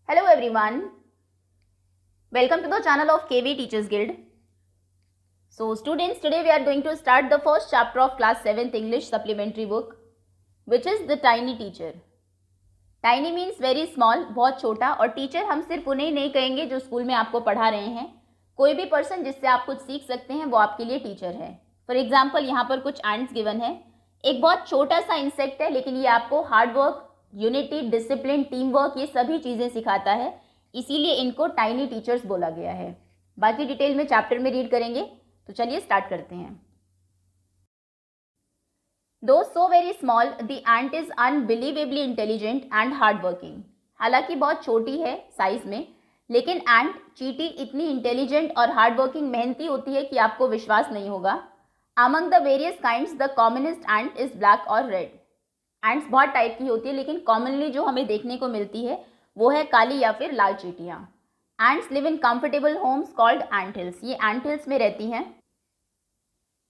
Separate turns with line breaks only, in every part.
Hello everyone, welcome to the channel of KV Teachers Guild. So students, today we are going to start the first chapter of class 7th English supplementary book, which is The Tiny Teacher. Tiny means very small, बहुत छोटा, और teacher हम सिर्फ उन्हें ही नहीं कहेंगे जो school में आपको पढ़ा रहे हैं. कोई भी पर्सन जिससे आप कुछ सीख सकते हैं वो आपके लिए टीचर है. फॉर एग्जाम्पल यहाँ पर कुछ एंड्स गिवन है. एक बहुत छोटा सा इंसेक्ट है, लेकिन ये आपको hard work, unity, discipline, team work, ये सभी चीज़ें सिखाता है. इसीलिए इनको टाइनी टीचर्स बोला गया है. बाकी डिटेल में चैप्टर में रीड करेंगे, तो चलिए स्टार्ट करते हैं. Though so very small, the ant is unbelievably intelligent and hardworking. हालांकि बहुत छोटी है साइज में, लेकिन एंट, चींटी, इतनी इंटेलिजेंट और हार्डवर्किंग, मेहनती होती है कि आपको विश्वास नहीं होगा. Among the various kinds, the commonest ant is black or red. Ants बहुत टाइप की होती है, लेकिन कॉमनली जो हमें देखने को मिलती है वो है काली या फिर लाल चींटियाँ. Ants live in comfortable homes called ant hills. ये एंट हिल्स में रहती हैं.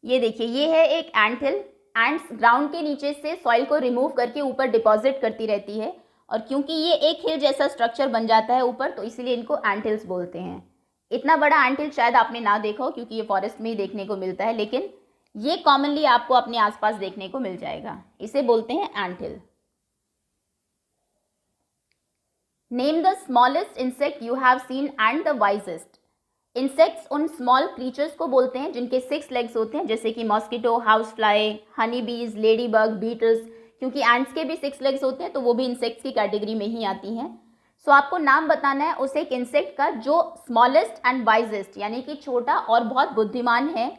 ये देखिए, ये है एक एंट हिल. एंट्स ग्राउंड के नीचे से सॉइल को रिमूव करके ऊपर डिपॉजिट करती रहती है, और क्योंकि ये एक हिल जैसा स्ट्रक्चर बन जाता है ऊपर, तो इसीलिए इनको एंट हिल्स बोलते हैं. इतना बड़ा एंट हिल शायद आपने ना देखा हो, क्योंकि ये फॉरेस्ट में ही देखने को मिलता है, लेकिन ये कॉमनली आपको अपने आसपास देखने को मिल जाएगा. इसे बोलते हैं ant hill. Name the smallest insect you have seen and the wisest. Insects उन स्मॉल क्रीचर्स को बोलते हैं जिनके 6 लेग्स होते हैं, जैसे कि मॉस्किटो, हाउस फ्लाई, हनी बीज, लेडी बग, बीटल्स. क्योंकि एंट्स के भी 6 लेग्स होते हैं, तो वो भी इंसेक्ट्स की कैटेगरी में ही आती हैं. सो आपको नाम बताना है उस एक इंसेक्ट का जो स्मॉलेस्ट एंड वाइजेस्ट, यानी कि छोटा और बहुत बुद्धिमान है.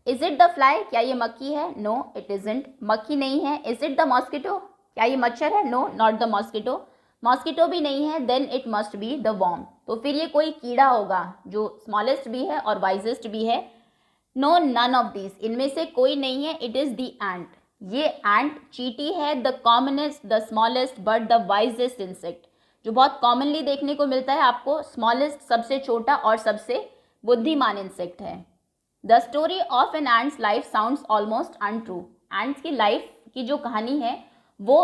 Is it the fly? क्या ये मक्खी है? No, it isn't. मक्खी नहीं है. Is it the mosquito? क्या ये मच्छर है? No, not the mosquito. Mosquito भी नहीं है. Then it must be the worm. तो फिर ये कोई कीड़ा होगा जो स्मॉलेस्ट भी है और वाइजेस्ट भी है. No, none of this. इनमें से कोई नहीं है. It is the ant. ये एंट चींटी है, the commonest, the smallest but the wisest insect, जो बहुत कॉमनली देखने को मिलता है आपको. स्मॉलेस्ट, सबसे छोटा और सबसे बुद्धिमान इंसेक्ट है. The story of an ant's life sounds almost untrue. Ants की लाइफ की जो कहानी है वो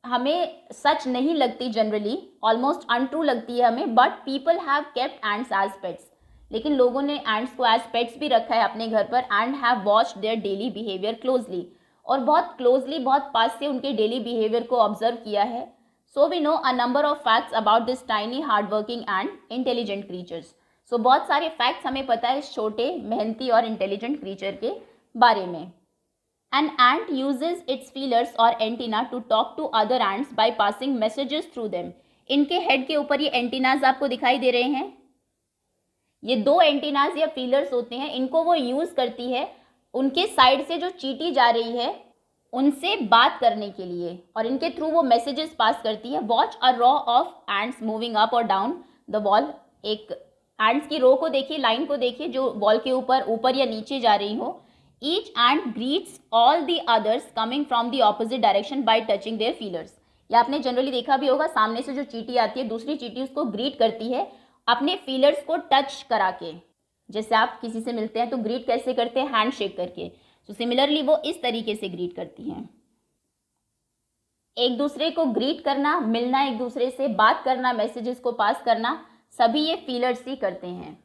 हमें सच नहीं लगती जनरली, ऑलमोस्ट अनट्रू लगती है हमें. But people have kept ants as pets. लेकिन लोगों ने एंट्स को एज पेट्स भी रखा है अपने घर पर, and have watched their daily behaviour closely. और बहुत क्लोजली, बहुत पास से उनके डेली बिहेवियर को ऑब्जर्व किया है. So we know a number of facts about this tiny hardworking and intelligent creatures. So बहुत सारे फैक्ट्स हमें पता है इस छोटे, मेहनती और इंटेलिजेंट क्रीचर के बारे में. An ant uses its feelers or antenna to talk to other ants by passing messages through them. इनके हेड के ऊपर ये एंटीनाज आपको दिखाई दे रहे हैं. ये 2 एंटीनाज या फीलर्स होते हैं. इनको वो यूज करती है उनके साइड से जो चींटी जा रही है उनसे बात करने के लिए, और इनके थ्रू वो मैसेजेस पास करती है. Watch a row of ants moving up और डाउन द वॉल. एक एंट्स की रो को देखिए, लाइन को देखिए, जो वॉल के ऊपर या नीचे जा रही हो. Each ant greets all the others coming from the opposite direction by touching their feelers. या आपने जनरली देखा भी होगा, सामने से जो चींटी आती है, दूसरी चींटी उसको ग्रीट करती है अपने फीलर्स को टच करा के. जैसे आप किसी से मिलते हैं तो ग्रीट कैसे करते हैं? हैंड शेक करके. तो सिमिलरली वो इस तरीके से ग्रीट करती हैं. एक दूसरे को ग्रीट करना, मिलना, एक दूसरे से बात करना, मैसेजेस को पास करना, सभी ये फीलर्स ही करते हैं.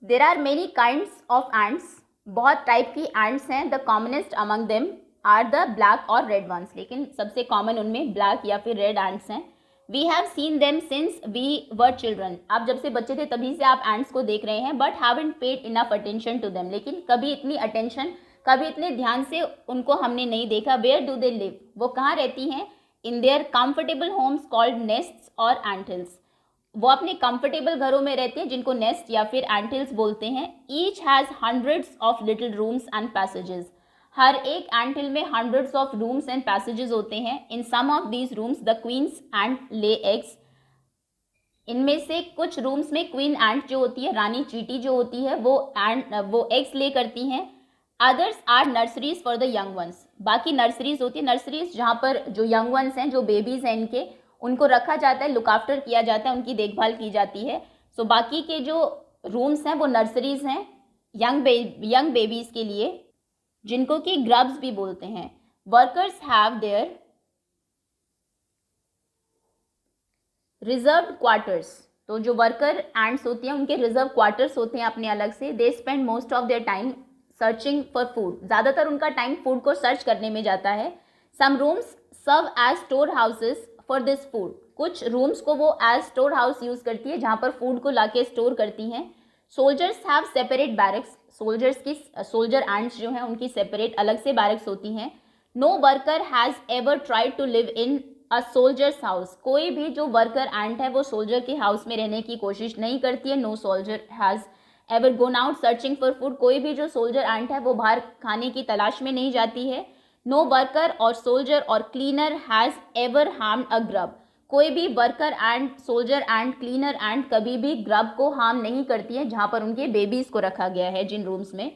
There are many kinds of ants. बहुत टाइप की एंट्स हैं. The commonest among them are the black और रेड वंस. लेकिन सबसे कॉमन उनमें ब्लैक या फिर रेड एंट्स हैं. We have seen them since we were children. आप जब से बच्चे थे तभी से आप एंट्स को देख रहे हैं. But haven't paid enough attention to them. लेकिन कभी इतनी अटेंशन, कभी इतने ध्यान से उनको हमने नहीं देखा. Where do they live? वो कहाँ रहती हैं? In their comfortable homes called nests और एंट हिल्स. वो अपने कंफर्टेबल घरों में रहते हैं जिनको नेस्ट या फिर एंट हिल्स बोलते हैं. Each has hundreds of little rooms and passages. हर एक एंट हिल में hundreds of rooms and passages होते हैं. In some of these rooms the queens ant lay eggs. इनमें से कुछ रूम्स में क्वीन एंट जो होती है, रानी चींटी जो होती है, वो एग्स ले करती हैं. Others are nurseries for the young ones. बाकी नर्सरीज होती है. नर्सरीज जहाँ पर जो यंग वंस हैं, जो बेबीज़ हैं इनके, उनको रखा जाता है, लुक आफ्टर किया जाता है, उनकी देखभाल की जाती है. सो बाकी के जो रूम्स हैं वो नर्सरीज हैं यंग बेबीज़ के लिए, जिनको कि ग्रब्स भी बोलते हैं. Workers have their reserved quarters, तो जो वर्कर एंड्स होती हैं उनके रिजर्व क्वार्टर्स होते हैं अपने अलग से. They spend most of their time searching for food, ज़्यादातर उनका टाइम फूड को सर्च करने में जाता है. Some rooms serve as store houses for this food, कुछ रूम्स को वो एज स्टोर हाउस यूज़ करती है जहाँ पर फूड को लाके स्टोर करती हैं. Soldiers have separate barracks, soldier ants जो हैं उनकी सेपरेट अलग से बैरक्स होती हैं. No worker has ever tried to live in a soldier's house, कोई भी जो वर्कर एंट है वो सोल्जर के हाउस में रहने की कोशिश नहीं करती है. No soldier has ever gone out searching for food, कोई भी जो सोल्जर एंट है वो बाहर खाने की तलाश में नहीं जाती है. नो वर्कर और सोल्जर और cleaner has ever harmed a grub, कोई भी worker and soldier and cleaner and कभी भी ग्रब को हार्म नहीं करती है जहाँ पर उनके बेबीज़ को रखा गया है जिन रूम्स में.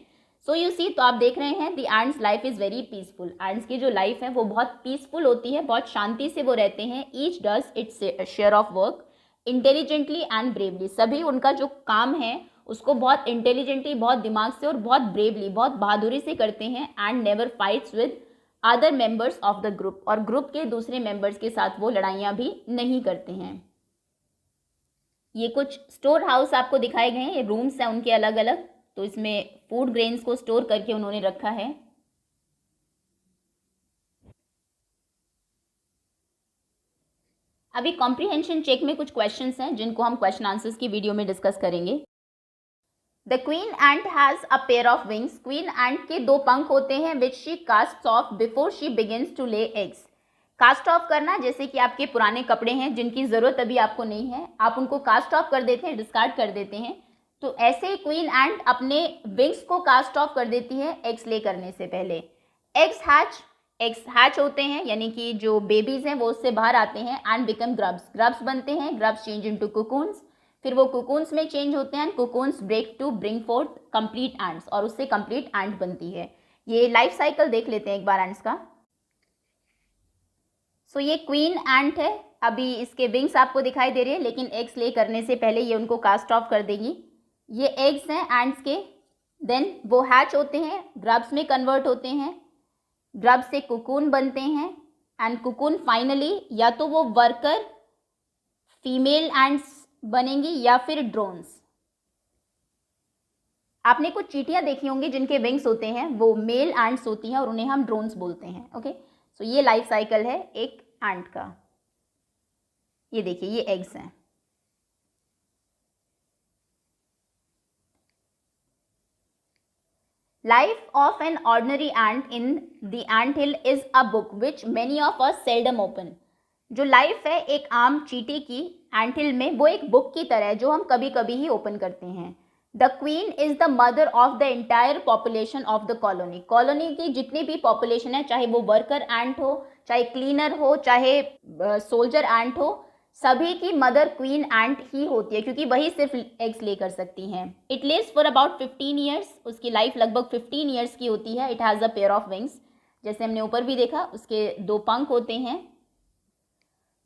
सो यू सी, तो आप देख रहे हैं the ends life is very peaceful. Ends की जो लाइफ है वो बहुत पीसफुल होती है, बहुत शांति से वो रहते हैं. Each does its share of work intelligently and bravely, सभी उनका जो काम है उसको बहुत इंटेलिजेंटली, बहुत दिमाग से और बहुत ब्रेवली, बहुत बहादुरी से करते हैं. And never fights with other members of the group, और ग्रुप के दूसरे मेंबर्स के साथ वो लड़ाइयाँ भी नहीं करते हैं. ये कुछ स्टोर हाउस आपको दिखाए गए हैं, ये रूम्स हैं उनके अलग अलग, तो इसमें फूड ग्रेन्स को स्टोर करके उन्होंने रखा है. अभी कॉम्प्रिहेंशन चेक में कुछ क्वेश्चंस हैं जिनको हम क्वेश्चन आंसर्स की वीडियो में डिस्कस करेंगे. The queen ant has a pair of wings, queen ant के दो पंख होते हैं which she cast off before she begins to lay eggs. Cast off करना, जैसे कि आपके पुराने कपड़े हैं जिनकी ज़रूरत अभी आपको नहीं है, आप उनको कास्ट ऑफ कर देते हैं, डिस्कार्ड कर देते हैं. तो ऐसे ही क्वीन एंट अपने विंग्स को कास्ट ऑफ कर देती है एग्स ले करने से पहले. एग्स हैच होते हैं, यानी कि जो बेबीज़ हैं वो उससे बाहर आते हैं. एंड बिकम ग्रब्स बनते हैं. ग्रब्स चेंज इनटू कुकून्स, फिर वो कुकून्स में चेंज होते हैं. Cocoons break to bring forth complete ants, और उससे कंप्लीट एंड बनती है. ये लाइफ साइकिल देख लेते हैं एक बार एंड्स का. सो ये क्वीन एंट है, अभी इसके विंग्स आपको दिखाई दे रहे हैं, लेकिन एग्स ले करने से पहले ये उनको कास्ट ऑफ कर देगी. ये एग्स हैं एंड्स के. देन वो हैच होते हैं, ग्रब्स में कन्वर्ट होते हैं, ग्रब से कुकून बनते हैं. एंड कुकून फाइनली या तो वो वर्कर फीमेल एंड्स बनेंगी या फिर ड्रोन्स. आपने कुछ चींटियां देखी होंगी जिनके विंग्स होते हैं, वो मेल एंड्स होती हैं और उन्हें हम ड्रोन्स बोलते हैं. ओके, सो ये लाइफ साइकिल है एक एंट का. ये देखिए, ये एग्स हैं. Life of an ordinary ant in the ant hill is a book which many of us seldom open. जो लाइफ है एक आम चींटी की एंट हिल में, वो एक बुक की तरह है जो हम कभी कभी ही ओपन करते हैं. The queen is the mother of the entire population of the colony. Colony की जितनी भी पॉपुलेशन है, चाहे वो वर्कर एंट हो, चाहे क्लीनर हो, चाहे सोल्जर एंट हो, सभी की मदर क्वीन एंट ही होती है, क्योंकि वही सिर्फ एग्स ले कर सकती हैं. It lives for about 15 years, उसकी लाइफ लगभग 15 ईयर्स की होती है. It has a pair of wings, जैसे हमने ऊपर भी देखा, उसके दो पंख होते हैं.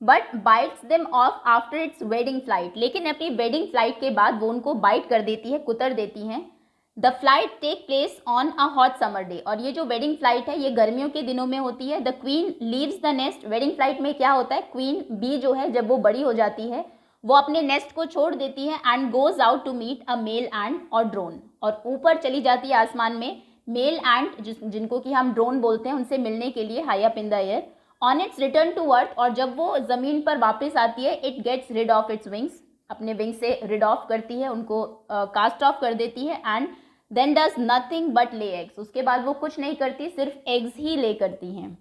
But bytes them of after it's wedding flight, लेकिन अपनी वेडिंग फ्लाइट के बाद वो उनको बाइट कर देती है, कुतर देती हैं. The flight take place on a hot summer day, और ये जो वेडिंग फ्लाइट है ये गर्मियों के दिनों में होती है. The queen leaves the nest, wedding flight में क्या होता है, क्वीन बी जो है जब वो बड़ी हो जाती है वो अपने नेस्ट को छोड़ देती है and goes out to meet a male and और ड्रोन, और ऊपर चली जाती है आसमान में मेल एंट जिनको कि हम ड्रोन बोलते हैं, उनसे मिलने के लिए high up in the air. On its return to earth, और जब वो ज़मीन पर वापस आती है, it gets rid of its wings, अपने विंग से रिड ऑफ करती है, उनको कास्ट ऑफ कर देती है. And then does nothing but lay eggs, उसके बाद वो कुछ नहीं करती, सिर्फ एग्स ही ले करती हैं.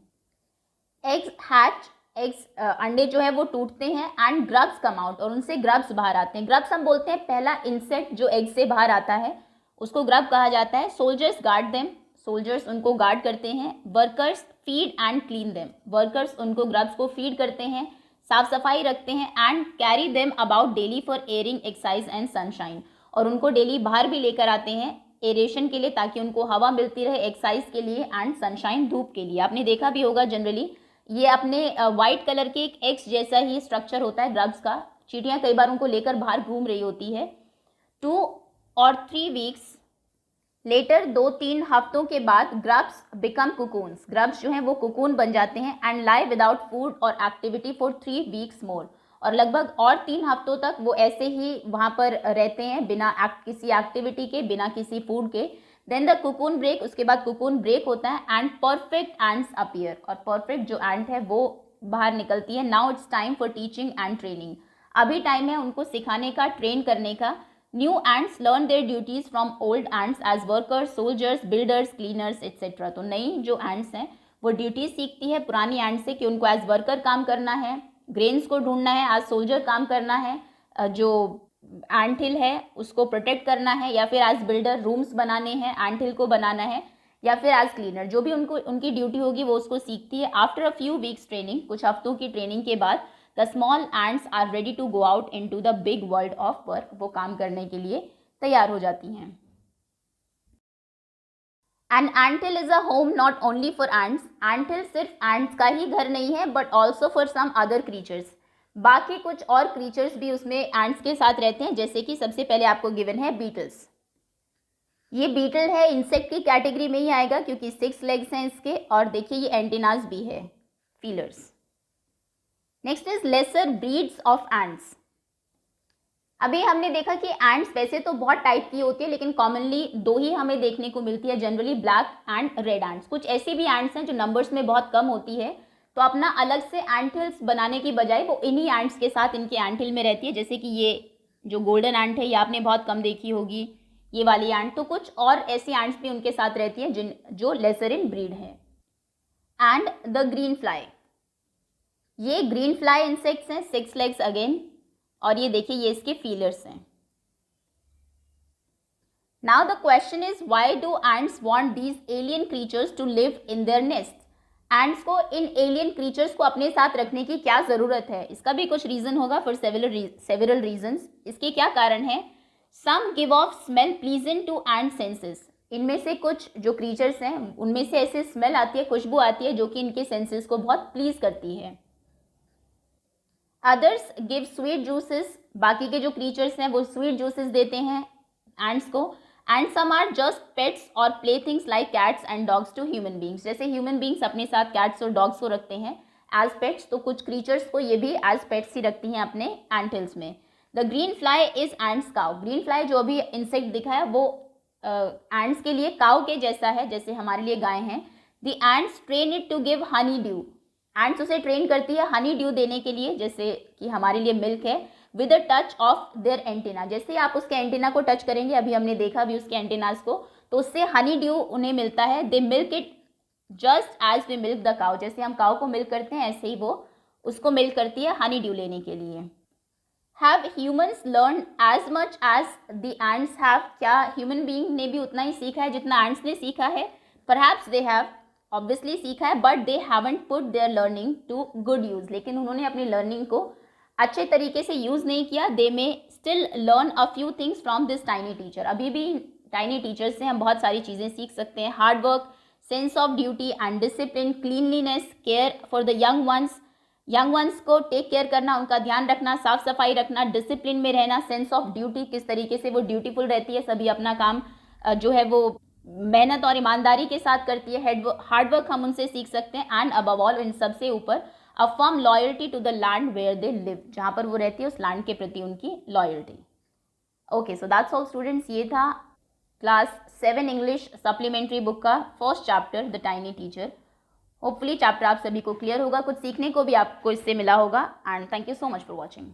एग्स हैच, एग्स अंडे जो है वो टूटते हैं. एंड ग्रब्स कम आउट, और उनसे ग्रब्स बाहर आते हैं. ग्रब्स हम बोलते हैं पहला इंसेक्ट जो एग से बाहर आता है, उसको ग्रब कहा जाता है. सोल्जर्स गार्ड देम, सोल्जर्स उनको गार्ड करते हैं. Workers feed and clean them, workers उनको ग्रब्स को फीड करते हैं, साफ सफाई रखते हैं. And carry them about daily for airing, exercise and sunshine, और उनको डेली बाहर भी लेकर आते हैं एरेशन के लिए, ताकि उनको हवा मिलती रहे एक्सरसाइज के लिए एंड सनशाइन धूप के लिए. आपने देखा भी होगा जनरली ये अपने वाइट कलर के एक एक्स जैसा ही स्ट्रक्चर होता है ग्रब्स का. चींटियाँ कई बार उनको लेकर बाहर घूम रही होती है. 2 और 3 वीक्स लेटर, 2-3 हफ्तों के बाद ग्रब्स बिकम कुकून्स, ग्रब्स जो हैं वो कुकून बन जाते हैं. एंड लाई विदाउट फूड और एक्टिविटी फॉर 3 वीक्स मोर, और लगभग और 3 हफ्तों तक वो ऐसे ही वहाँ पर रहते हैं बिना किसी एक्टिविटी के, बिना किसी फूड के। देन द कुकून ब्रेक, उसके बाद कुकून ब्रेक होता है एंड परफेक्ट एंड्स अपीयर, और परफेक्ट जो एंट है वो बाहर निकलती है। Now it's time for teaching and training, अभी टाइम है उनको सिखाने का, ट्रेन करने का। New ants learn their duties from old ants as workers, soldiers, builders, cleaners et cetera. तो नई जो एंट्स हैं वो ड्यूटीज सीखती है पुरानी एंट से कि उनको एज वर्कर काम करना है, ग्रेन्स को ढूंढना है, एज सोल्जर काम करना है, जो एंट हिल है उसको प्रोटेक्ट करना है, या फिर एज बिल्डर रूम्स बनाने हैं, एंट हिल को बनाना है, या फिर एज क्लीनर, जो भी उनको उनकी ड्यूटी होगी वो उसको सीखती है। After a few weeks training, कुछ हफ्तों की ट्रेनिंग के बाद, the small ants are ready to go out into the big world of work, वो काम करने के लिए तैयार हो जाती हैं। An anthill is a home not only for ants, anthill सिर्फ एंट्स का ही घर नहीं है but also for some other creatures, बाकी कुछ और क्रीचर्स भी उसमें एंट्स के साथ रहते हैं, जैसे कि सबसे पहले आपको गिवन है बीटल्स। ये बीटल है, इंसेक्ट की कैटेगरी में ही आएगा क्योंकि 6 लेग्स हैं इसके, और देखिए ये एंटीनास भी है, feelers. Next is lesser breeds of ants. अभी हमने देखा कि एंट्स वैसे तो बहुत टाइप की होती है, लेकिन कॉमनली 2 ही हमें देखने को मिलती है generally, black and red ants. कुछ ऐसी भी एंट्स हैं जो नंबर्स में बहुत कम होती है, तो अपना अलग से एंटहिल्स बनाने की बजाय वो इन्हीं एंट्स के साथ इनके एंटहिल में रहती है। जैसे कि ये जो गोल्डन एंट है ये आपने बहुत कम देखी होगी, ये वाली एंट। तो कुछ और ऐसी एंट्स भी उनके साथ रहती हैं जो लेसर इन ब्रीड है। एंड द ग्रीन फ्लाई, ये ग्रीन फ्लाई इंसेक्ट्स हैं, 6 लेग्स अगेन, और ये देखिए ये इसके फीलर्स हैं। Now the question is why do ants want these alien creatures to live in their nest. Ants को इन एलियन क्रीचर्स को अपने साथ रखने की क्या ज़रूरत है? इसका भी कुछ रीज़न होगा, फॉर सेवरल रीजन्स। इसके क्या कारण है? Some give off smell pleasant to ant senses, इनमें से कुछ जो क्रीचर्स हैं उनमें से ऐसे स्मेल आती है, खुशबू आती है जो कि इनके सेंसेस को बहुत प्लीज करती है। अदर्स गिव स्वीट जूसेस, बाकी के जो क्रीचर्स हैं वो स्वीट जूसेस देते हैं एंट्स को। And some are just pets और play things like cats and dogs to human beings, जैसे ह्यूमन बींग्स अपने साथ कैट्स और डॉग्स को रखते हैं एज पेट्स, तो कुछ क्रीचर्स को ये भी एज पेट्स ही रखती हैं अपने एंटहिल्स में। The green fly is ants cow, green fly जो अभी इंसेक्ट दिखा है वो एंट्स के लिए काउ के जैसा है, जैसे हमारे लिए गाय हैं। The ants train it to give honeydew, ants उसे ट्रेन करती है हनी ड्यू देने के लिए, जैसे कि हमारे लिए मिल्क है। With a touch of their antenna, जैसे आप उसके एंटीना को टच करेंगे, अभी हमने देखा भी उसके एंटीनास को, तो उससे हनी ड्यू उन्हें मिलता है। They milk it just as we milk the cow, जैसे हम काउ को मिल्क करते हैं ऐसे ही वो उसको मिल्क करती है हनी ड्यू लेने के लिए। Have humans learn as much as the ants have, क्या ह्यूमन बीइंग ने भी उतना ही सीखा है जितना एंट्स ने सीखा है? परहैप्स दे हैव, ऑब्वियसली सीखा है, but they haven't put their learning to good use, लेकिन उन्होंने अपनी लर्निंग को अच्छे तरीके से यूज़ नहीं किया। They may still learn a few things from this tiny teacher, अभी भी टाइनी टीचर से हम बहुत सारी चीज़ें सीख सकते हैं। Hard work, sense of duty and discipline, cleanliness, care for the young once को टेक केयर करना, उनका ध्यान रखना, साफ सफाई रखना, डिसिप्लिन में रहना, सेंस ऑफ ड्यूटी, किस तरीके से वो ड्यूटीफुल रहती है, सभी अपना काम जो है वो मेहनत और ईमानदारी के साथ करती है। हार्ड वर्क हम उनसे सीख सकते हैं। एंड अबव ऑल, इन सबसे ऊपर, a firm loyalty to the land where they live, जहाँ पर वो रहती है उस लैंड के प्रति उनकी loyalty. Okay, so that's all students, ये था क्लास 7 इंग्लिश सप्लीमेंट्री बुक का first chapter the tiny teacher. Hopefully chapter आप सभी को क्लियर होगा, कुछ सीखने को भी आपको इससे मिला होगा। And thank you so much for watching.